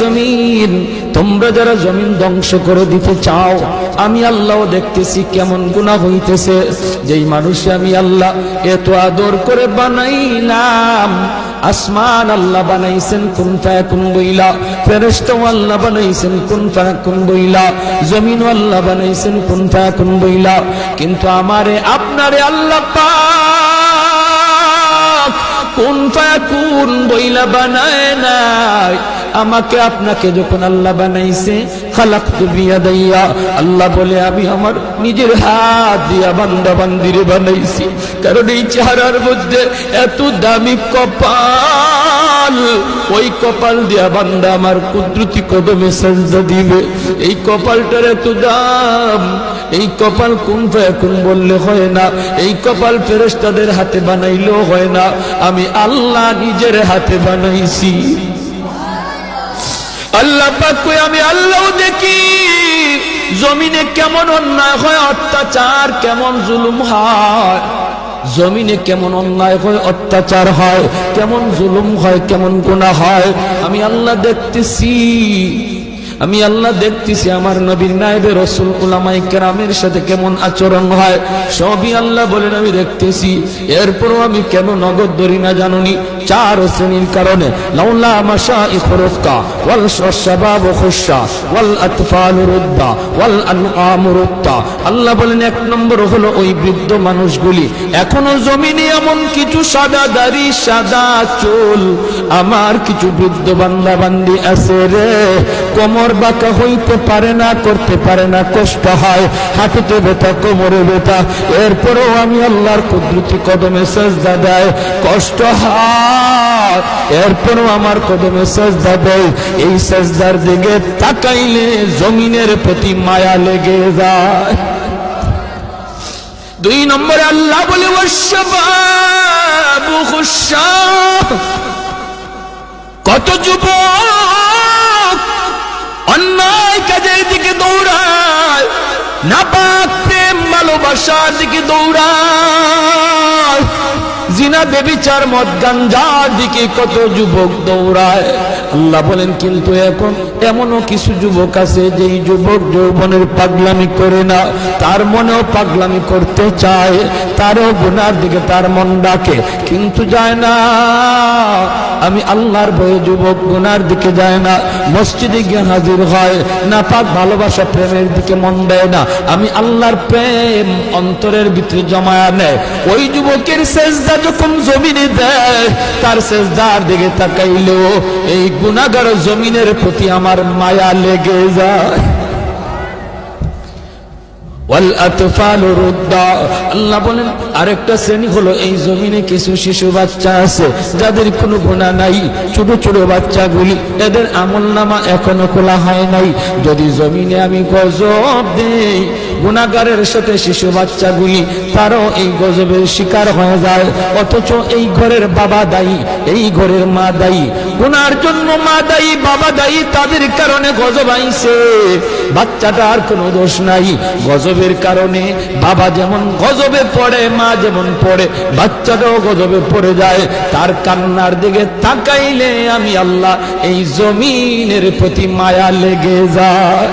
জমিন, তোমরা যারা জমিন ধ্বংস করে দিতে চাও, আমি আল্লাহ দেখতেছি কেমন গুনাহ হইতেছে। যেই মানুষে আমি আল্লাহ এত আদর করে বানাইলাম, আসমান আল্লাহ বানাইছেন কুন ফায়াকুন বইলা, ফেরেশতা আল্লাহ বানাইছেন কুন ফায়াকুন বইলা, জমিন আল্লাহ বানাইছেন কুন ফায়াকুন বইলা, কিন্তু আমারে আপনারে আল্লাহ পাক কুন ফায়াকুন বইলা বানায় নাই। আমাকে আপনাকে যখন আল্লাহ বানাইছে, খালাকতু বিয়াদাইয়া, আল্লাহ বলে আমি আমার নিজের হাত দিয়া বান্দা বান্দিরে বানাইছি। কারণ এই চেহারার মধ্যে এত দামি কপাল, ওই কপাল দিয়া বান্দা আমার কুদরতি কদমে সাজদা দিবে। এই কপালটার এত দাম, এই কপাল কুন ফায়াকুন বললে হয় না, এই কপাল ফেরেশতাদের হাতে বানাইলেও হয় না, আমি আল্লাহ নিজের হাতে বানাইছি। আল্লাহ পাক কই আমি আল্লাহ দেখি জমিনে কেমন অন্যায় হয়, অত্যাচার কেমন জুলুম হয়, জমিনে কেমন অন্যায় হয়, অত্যাচার হয়, কেমন জুলুম হয়, কেমন গুনাহ হয়, আমি আল্লাহ দেখতেছি। আমি আল্লাহ দেখতেছি আমার নবীর নায়েবে রাসূল উলামায়ে কেরামের সাথে কেমন আচরণ হয়, সবই আল্লাহ বলেন আমি দেখতেছি। এরপরও আমি কেন নগদ ধরি না জানুনি? 4 শ্রেণীর কারণে। লাউলা মাশাইখ রুক্কা ওয়াল শাবাব খুশা ওয়াল আতফাল রুদ্দা ওয়াল আনআম রুত্তা। আল্লাহ বলেন 1 নম্বর হলো ওই বৃদ্ধ মানুষগুলি, এখনো জমিনে এমন কিছু সাদা দাড়ি সাদা চুল আমার কিছু বৃদ্ধ বান্দা বান্দি আছে রে, কোমর বাঁকা হইতে পারে না, করতে পারে না, কষ্ট হয়, হাঁটুতে ব্যথা, কোমরে ব্যথা, এরপরেও আমি আল্লাহর কুদরতি কদমে সাজদা দেয়, কষ্ট হয়, এরপরেও আমার কদমে সাজদা দেয়। এই সাজদার দিকে তাকাইলে জমিনের প্রতি মায়া লেগে যায়। 2 নম্বরে আল্লাহ বলে ওয়াশবাবু খুশা, কত যুবক অন্যায় কাজের দিকে দৌড়ায়, নাপাক প্রেম ভালোবাসার দিকে দৌড়ায়, জিনা বেবিচার মদ গাঞ্জার দিকে কত যুবক দৌড়ায়। আল্লাহ বলেন কিন্তু এখন এমনও কিছু যুবক আছে যেই যুবক যৌবনের পাগলামি করে না, তার মনেও পাগলামি করতে চায়, তারও গুনার দিকে তার মন ডাকে, কিন্তু যায় না। আমি আল্লাহর ভয়ে যুবক গুনার দিকে যায় না, মসজিদে গিয়ে হাজির হয় না, পাক ভালোবাসা প্রেমের দিকে মন দেয় না, আমি আল্লাহর প্রেম অন্তরের ভিতরে জমায়া নেয়। ওই যুবকের সেজদা যখন জমিনে দেয়, তার সেজদার দিকে তাকাইলেও এই গুনাহগার জমিনের প্রতি আমার মায়া লেগে যায়। ওয়াল আতফাল রুদ্দা, আল্লাহ বলেন আরেকটা শ্রেণী হলো এই জমিনে কিছু শিশু বাচ্চা আছে যাদের কোনো গুনাহ নাই, ছোট ছোট বাচ্চাগুলি, এদের আমলনামা এখনো খোলা হয় নাই। যদি জমিনে আমি গজব দেই, গুনাহগারের সাথে শিশু বাচ্চাগুলি তারও এই গজবের শিকার হয়ে যায়, অথচ এই ঘরের বাবা দায়ী, এই ঘরের মা দায়ী, গুনার জন্য মা দায়ী, বাবা দায়ী, তাদের কারণে গজব আইছে, বাচ্চাটার কোনো দোষ নাই। গজবের কারণে বাবা যেমন গজবে পড়ে, মা যেমন পড়ে, বাচ্চাটাও গজবে পড়ে যায়। তার কান্নার দিকে তাকাইলে আমি আল্লাহ এই জমিনের প্রতি মায়া লেগে যায়।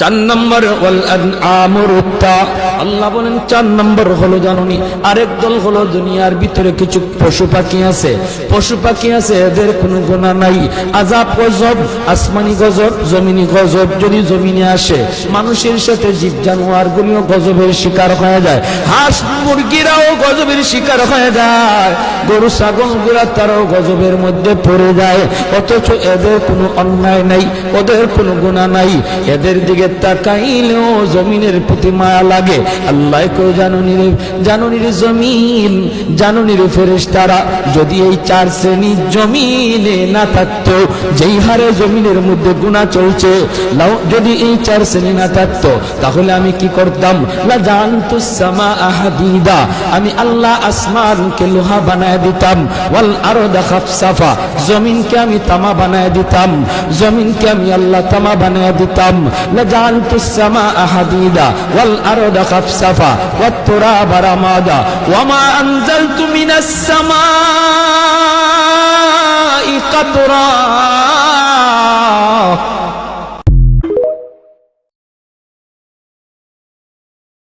4 নম্বর ওয়াল আনআম রুত্তা, আল্লাহ বলেন 4 নম্বর হলো জানুনি আরেক দল হলো দুনিয়ার ভিতরে কিছু পশু পাখি আছে, পশু পাখি আছে, এদের কোনো গুনাহ নাই, আযাব গজব, আসমানি গজব, জমিনি গজব যদি জমিনে আসে, মানুষের সাথে জীব জানোয়ার গুলিও গজবের শিকার হয়ে যায়, হাঁস মুরগিরাও গজবের শিকার হয়ে যায়, গরু ছাগল গুলা তারাও গজবের মধ্যে পড়ে যায়, অথচ এদের কোনো অন্যায় নাই, ওদের কোনো গুনাহ নাই, এদের দিকে তাকাইলেও জমিনের প্রতি মায়া লাগে। আল্লাহ কো জানুনি রে জমিন, জানুনি রে ফেরেশতারা, যদি এই 4 শ্রেণী জমিনে না থাকতো, যেই হারে জমিনের মধ্যে গুনাহ চলছে, যদি এই 4 শ্রেণী না থাকতো, তাহলে আমি কি করতাম? লা জানতুস সামাআ হাদিদা, আমি আল্লাহ আসমানকে লোহা বানায় দিতাম, ওয়াল আরদা খাফসাফা, জমিনকে আমি তামা বানায় দিতাম, জমিনকে আমি আল্লাহ তামা বানায় দিতাম, লা জানতুস সামাআ হাদিদা ওয়াল আরদা খাফসাফা ওয়াত তুরাবা রামাদা ওয়া মা আনজালতু মিনাস সামাই কাতরা,